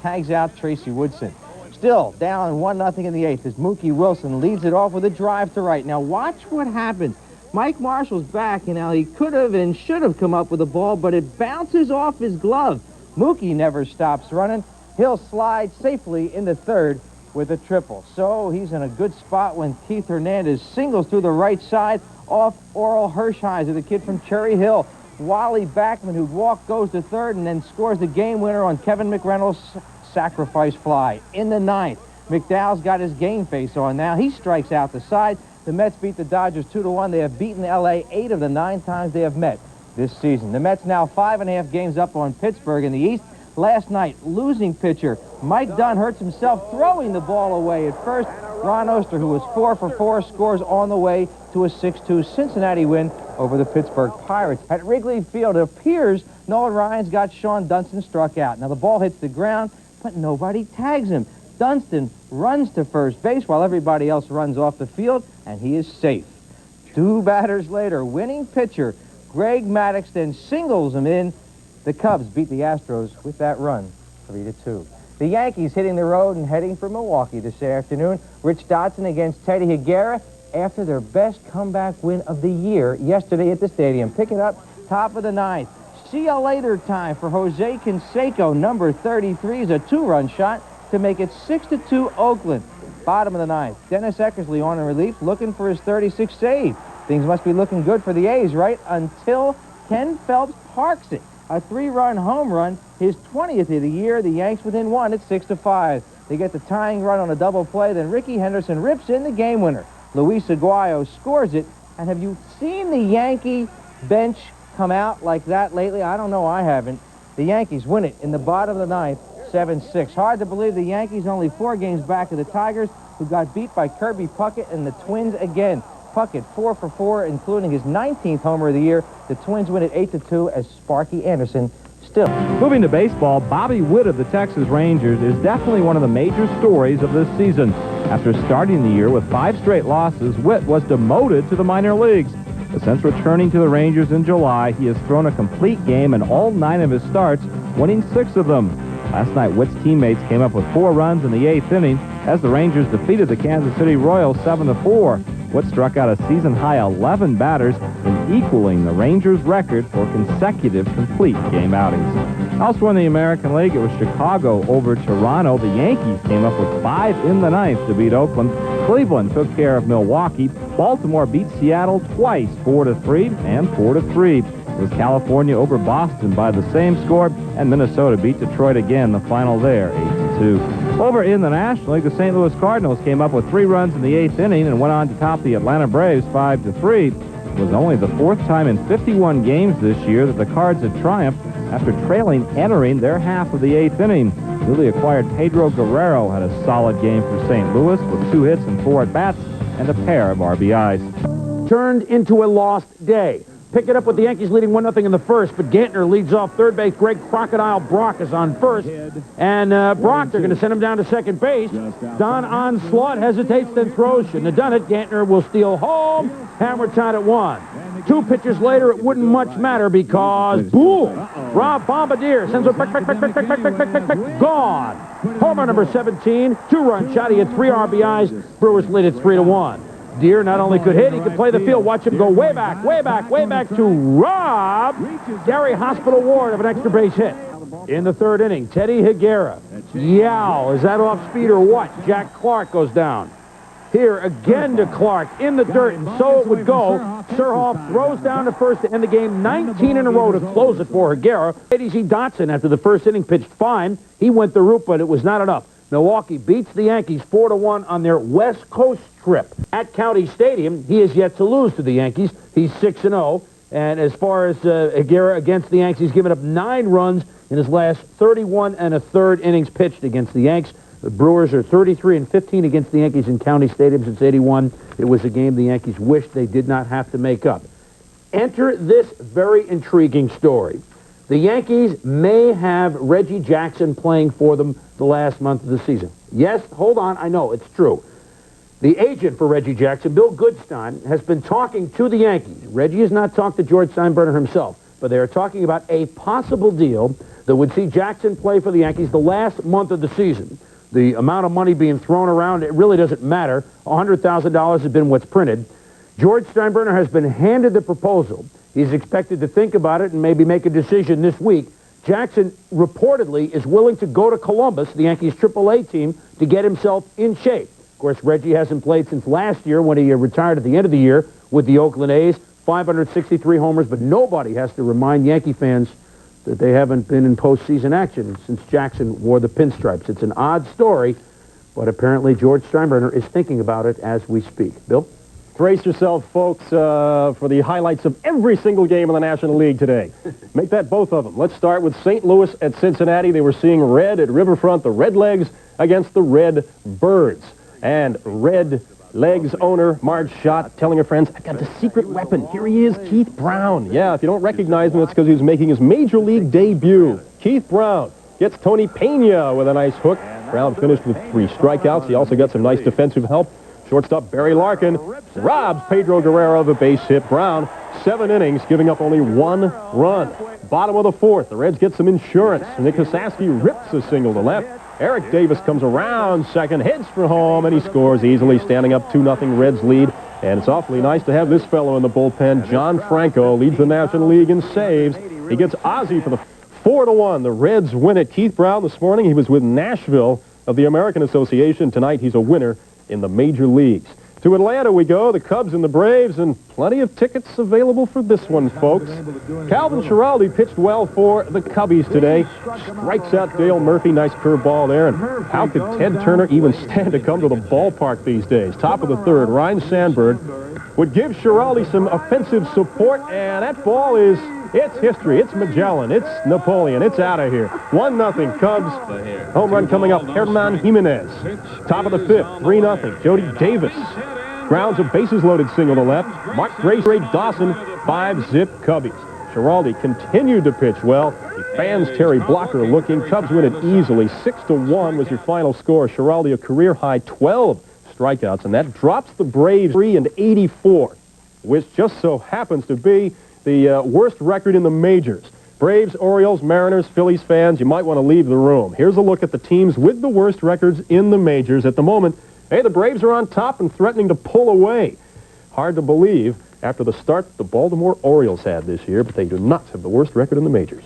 tags out Tracy Woodson. Still down 1-0 in the 8th as Mookie Wilson leads it off with a drive to right. Now watch what happens. Mike Marshall's back, and now he could have and should have come up with the ball, but it bounces off his glove. Mookie never stops running. He'll slide safely into third with a triple. So he's in a good spot when Keith Hernandez singles through the right side off Oral Hershiser, the kid from Cherry Hill. Wally Backman, who walked, goes to third and then scores the game winner on Kevin McReynolds' sacrifice fly. In the 9th, McDowell's got his game face on now. He strikes out the side. The Mets beat the Dodgers 2-1. They have beaten L.A. 8 of the 9 times they have met this season. The Mets now 5.5 games up on Pittsburgh in the East. Last night, losing pitcher Mike Dunn hurts himself throwing the ball away at first. Ron Oster, who was 4 for 4, scores on the way to a 6-2 Cincinnati win over the Pittsburgh Pirates. At Wrigley Field, it appears Nolan Ryan's got Sean Dunston struck out. Now the ball hits the ground, but nobody tags him. Dunston runs to first base while everybody else runs off the field, and he is safe. 2 batters later, winning pitcher Greg Maddux then singles him in. The Cubs beat the Astros with that run, 3-2. The Yankees hitting the road and heading for Milwaukee this afternoon. Rich Dotson against Teddy Higuera after their best comeback win of the year yesterday at the stadium. Pick it up, top of the 9th. See you later time for Jose Canseco. Number 33 is a 2-run shot to make it 6-2 Oakland. Bottom of the 9th. Dennis Eckersley on in relief, looking for his 36th save. Things must be looking good for the A's, right? Until Ken Phelps parks it. A 3-run home run, his 20th of the year. The Yanks within 1 at 6-5. They get the tying run on a double play. Then Ricky Henderson rips in the game winner. Luis Aguayo scores it. And have you seen the Yankee bench come out like that lately? I don't know. I haven't. The Yankees win it in the bottom of the 9th, 7-6. Hard to believe the Yankees only 4 games back of the Tigers, who got beat by Kirby Puckett and the Twins again. Puckett 4 for 4, including his 19th homer of the year. The Twins win it 8-2 as Sparky Anderson still. Moving to baseball, Bobby Witt of the Texas Rangers is definitely one of the major stories of this season. After starting the year with 5 straight losses, Witt was demoted to the minor leagues. But since returning to the Rangers in July, he has thrown a complete game in all 9 of his starts, winning 6 of them. Last night, Witt's teammates came up with 4 runs in the 8th inning as the Rangers defeated the Kansas City Royals 7-4. Witt struck out a season-high 11 batters in equaling the Rangers' record for consecutive complete game outings. Elsewhere in the American League, it was Chicago over Toronto. The Yankees came up with 5 in the 9th to beat Oakland. Cleveland took care of Milwaukee. Baltimore beat Seattle twice, 4-3 and 4-3. It was California over Boston by the same score, and Minnesota beat Detroit again, the final there, 8-2. Over in the National League, the St. Louis Cardinals came up with 3 runs in the 8th inning and went on to top the Atlanta Braves 5-3. It was only the 4th time in 51 games this year that the Cards had triumphed after trailing entering their half of the 8th inning. Newly acquired Pedro Guerrero had a solid game for St. Louis with 2 hits and 4 at-bats and a pair of RBIs. Turned into a lost day. Pick it up with the Yankees leading 1-0 in the first, but Gantner leads off third base. Greg Crocodile Brock is on first. And Brock, they're going to send him down to second base. Don Onslaught hesitates, then throws. Shouldn't have done it. Gantner will steal home. Hammer tied at 1. 2 pitches later, it wouldn't much matter because, boom, Rob Bombardier sends a gone. Homer number 17, 2-run shot. He had 3 RBIs. Brewers lead it 3-1. Deere not only could hit, he could play the field. Watch him go way back to rob Gary Hospital Ward of an extra base hit. In the 3rd inning, Teddy Higuera. Yow, is that off speed or what? Jack Clark goes down. Here again to Clark in the dirt, and so it would go. Surhoff throws down to first to end the game, 19 in a row to close it for Higuera. J.D.C. Dotson, after the 1st inning, pitched fine. He went the route, but it was not enough. Milwaukee beats the Yankees 4-1 on their West Coast trip. At County Stadium, he has yet to lose to the Yankees. He's 6-0. And as far as Higuera against the Yankees, he's given up 9 runs in his last 31 1/3 innings pitched against the Yanks. The Brewers are 33-15 against the Yankees in County Stadium since '81. It was a game the Yankees wished they did not have to make up. Enter this very intriguing story. The Yankees may have Reggie Jackson playing for them the last month of the season. Yes, hold on, I know, it's true. The agent for Reggie Jackson, Bill Goodstein, has been talking to the Yankees. Reggie has not talked to George Steinbrenner himself, but they are talking about a possible deal that would see Jackson play for the Yankees the last month of the season. The amount of money being thrown around, it really doesn't matter. $100,000 has been what's printed. George Steinbrenner has been handed the proposal. He's expected to think about it and maybe make a decision this week. Jackson reportedly is willing to go to Columbus, the Yankees' AAA team, to get himself in shape. Of course, Reggie hasn't played since last year when he retired at the end of the year with the Oakland A's. 563 homers, but nobody has to remind Yankee fans that they haven't been in postseason action since Jackson wore the pinstripes. It's an odd story, but apparently George Steinbrenner is thinking about it as we speak. Bill? Brace yourself, folks, for the highlights of every single game in the National League today. Make that both of them. Let's start with St. Louis at Cincinnati. They were seeing red at Riverfront, the Redlegs against the Red Birds. And Redlegs owner Marge Schott telling her friends, I've got the secret weapon. Here he is, Keith Brown. Yeah, if you don't recognize him, it's because he was making his Major League debut. Keith Brown gets Tony Pena with a nice hook. Brown finished with 3 strikeouts. He also got some nice defensive help. Shortstop Barry Larkin robs Pedro Guerrero of a base hit. Brown, 7 innings, giving up only 1 run. Bottom of the 4th, the Reds get some insurance. Nick Kosaski rips a single to left. Eric Davis comes around second, heads for home, and he scores easily, standing up 2-0 Reds lead. And it's awfully nice to have this fellow in the bullpen. John Franco leads the National League in saves. He gets Ozzie for the 4-1. The Reds win it. Keith Brown this morning, he was with Nashville of the American Association. Tonight, he's a winner in the major leagues. To Atlanta we go, the Cubs and the Braves, and plenty of tickets available for this one, folks. Calvin Schiraldi pitched well for the Cubbies today. Strikes out Dale Murphy, nice curveball there, and how could Ted Turner even stand to come to the ballpark these days? Top of the 3rd, Ryan Sandberg would give Schiraldi some offensive support, and that ball is, it's history. It's Magellan. It's Napoleon. It's out of here. 1-0 Cubs. Home run coming up, Hernan Jimenez. Top of the 5th, 3-0. Jody Davis grounds a bases-loaded single to left. Mark Grace, Ray Dawson, 5-zip Cubbies. Schiraldi continued to pitch well. He fans Terry Blocker looking. Cubs win it easily. 6-1 was your final score. Schiraldi a career-high 12 strikeouts, and that drops the Braves 3-84, which just so happens to be the worst record in the majors. Braves, Orioles, Mariners, Phillies fans, you might want to leave the room. Here's a look at the teams with the worst records in the majors at the moment. Hey, the Braves are on top and threatening to pull away. Hard to believe after the start the Baltimore Orioles had this year, but they do not have the worst record in the majors.